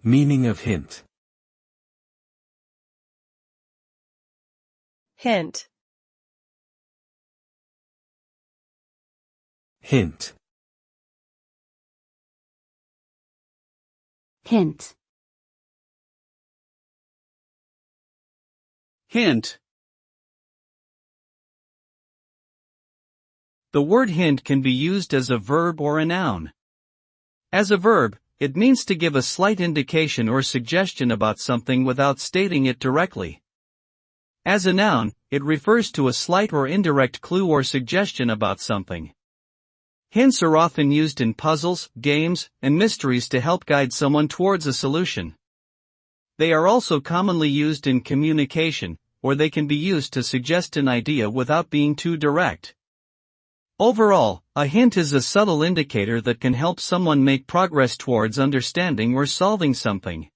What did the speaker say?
Meaning of hint. Hint. Hint. Hint. Hint. The word hint can be used as a verb or a noun. As a verb, it means to give a slight indication or suggestion about something without stating it directly. As a noun, it refers to a slight or indirect clue or suggestion about something. Hints are often used in puzzles, games, and mysteries to help guide someone towards a solution. They are also commonly used in communication, or they can be used to suggest an idea without being too direct. Overall, a hint is a subtle indicator that can help someone make progress towards understanding or solving something.